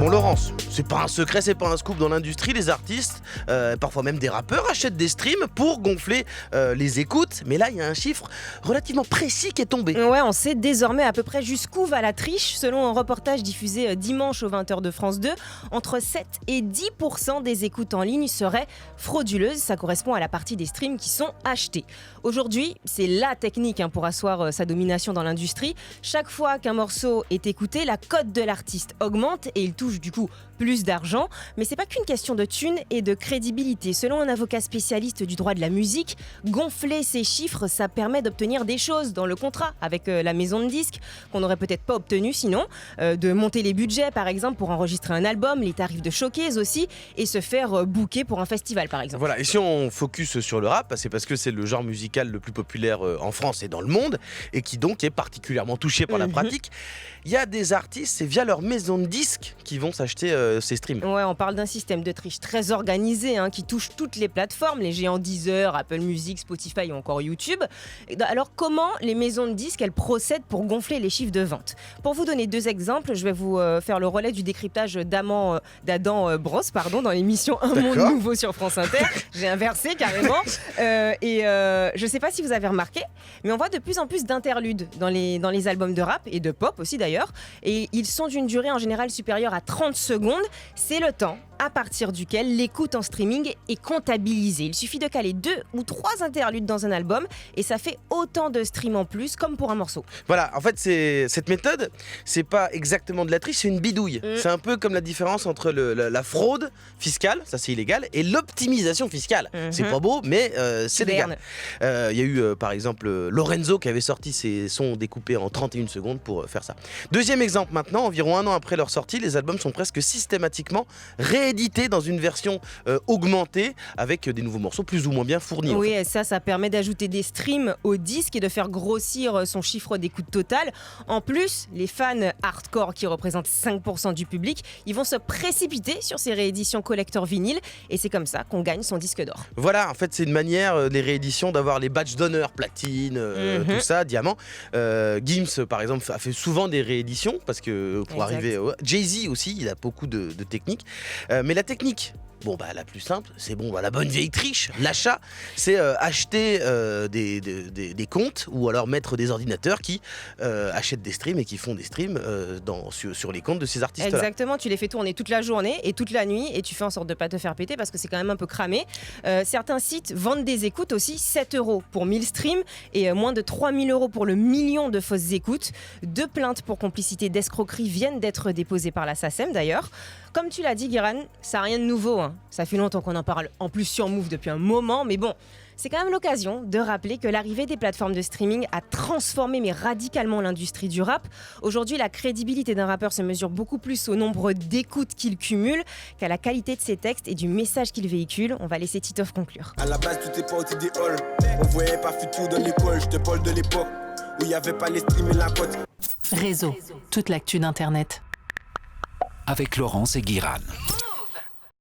Bon Laurence, c'est pas un secret, c'est pas un scoop dans l'industrie, les artistes, parfois même des rappeurs achètent des streams pour gonfler les écoutes, mais là il y a un chiffre relativement précis qui est tombé. Ouais, on sait désormais à peu près jusqu'où va la triche. Selon un reportage diffusé dimanche aux 20h de France 2, entre 7 et 10% des écoutes en ligne seraient frauduleuses. Ça correspond à la partie des streams qui sont achetés. Aujourd'hui, c'est la technique pour asseoir sa domination dans l'industrie. Chaque fois qu'un morceau est écouté, la cote de l'artiste augmente et il touche du coup plus d'argent. Mais c'est pas qu'une question de thunes et de crédibilité. Selon un avocat spécialiste du droit de la musique, gonfler ces chiffres, ça permet d'obtenir des choses dans le contrat avec la maison de disques qu'on n'aurait peut-être pas obtenu sinon, de monter les budgets par exemple pour enregistrer un album, les tarifs de showcase aussi, et se faire booker pour un festival par exemple. Voilà, et si on focus sur le rap, c'est parce que c'est le genre musical le plus populaire en France et dans le monde, et qui donc est particulièrement touché par la pratique. Il y a des artistes, c'est via leur maison de disques qu'ils vont s'acheter ces streams. Ouais, on parle d'un système de triche très organisé qui touche toutes les plateformes, les géants Deezer, Apple Music, Spotify ou encore YouTube. Alors comment les maisons de disques elles procèdent pour gonfler les chiffres de vente? Pour vous donner deux exemples, je vais vous faire le relais du décryptage d'Adam Brosse dans l'émission Un Monde Nouveau sur France Inter. J'ai inversé carrément. Je ne sais pas si vous avez remarqué, mais on voit de plus en plus d'interludes dans les albums de rap et de pop aussi d'ailleurs. Et ils sont d'une durée en général supérieure à 30 secondes. C'est le temps à partir duquel l'écoute en streaming est comptabilisée. Il suffit de caler 2 ou 3 interludes dans un album et ça fait autant de streams en plus comme pour un morceau. Voilà, en fait cette méthode, c'est pas exactement de la triche, c'est une bidouille. C'est un peu comme la différence entre la fraude fiscale, ça c'est illégal, et l'optimisation fiscale. C'est pas beau, mais c'est légal. Il y a eu par exemple Lorenzo qui avait sorti ses sons découpés en 31 secondes pour faire ça. Deuxième exemple maintenant, environ 1 an après leur sortie, les albums sont presque systématiquement réédité dans une version augmentée avec des nouveaux morceaux plus ou moins bien fournis. Oui, et ça permet d'ajouter des streams au disque et de faire grossir son chiffre d'écoute total. En plus, les fans hardcore qui représentent 5% du public, ils vont se précipiter sur ces rééditions collector vinyle et c'est comme ça qu'on gagne son disque d'or. Voilà, en fait, c'est une manière, les rééditions, d'avoir les badges d'honneur, platine, tout ça, diamant. Gims, par exemple, a fait souvent des rééditions parce que pour arriver... Jay-Z aussi, il a beaucoup de techniques. Mais la technique, la plus simple, c'est la bonne vieille triche. L'achat, c'est acheter des comptes ou alors mettre des ordinateurs qui achètent des streams et qui font des streams sur les comptes de ces artistes-là. Exactement, tu les fais tourner toute la journée et toute la nuit et tu fais en sorte de ne pas te faire péter parce que c'est quand même un peu cramé. Certains sites vendent des écoutes aussi, 7€ pour 1000 streams et moins de 3000€ pour le million de fausses écoutes. 2 plaintes pour complicité d'escroquerie viennent d'être déposées par la SACEM d'ailleurs. Comme tu l'as dit, Guiran, ça n'a rien de nouveau. Ça fait longtemps qu'on en parle, en plus sur Move depuis un moment, mais bon, c'est quand même l'occasion de rappeler que l'arrivée des plateformes de streaming a transformé mais radicalement l'industrie du rap. Aujourd'hui, la crédibilité d'un rappeur se mesure beaucoup plus au nombre d'écoutes qu'il cumule qu'à la qualité de ses textes et du message qu'il véhicule. On va laisser Titoff conclure. À la base, tout est pas idéal. On voyait pas futur dans l'école, je te parle de l'époque où il y avait pas les streams et la cote. Réseau, toute l'actu d'Internet. Avec Laurence et Guiran.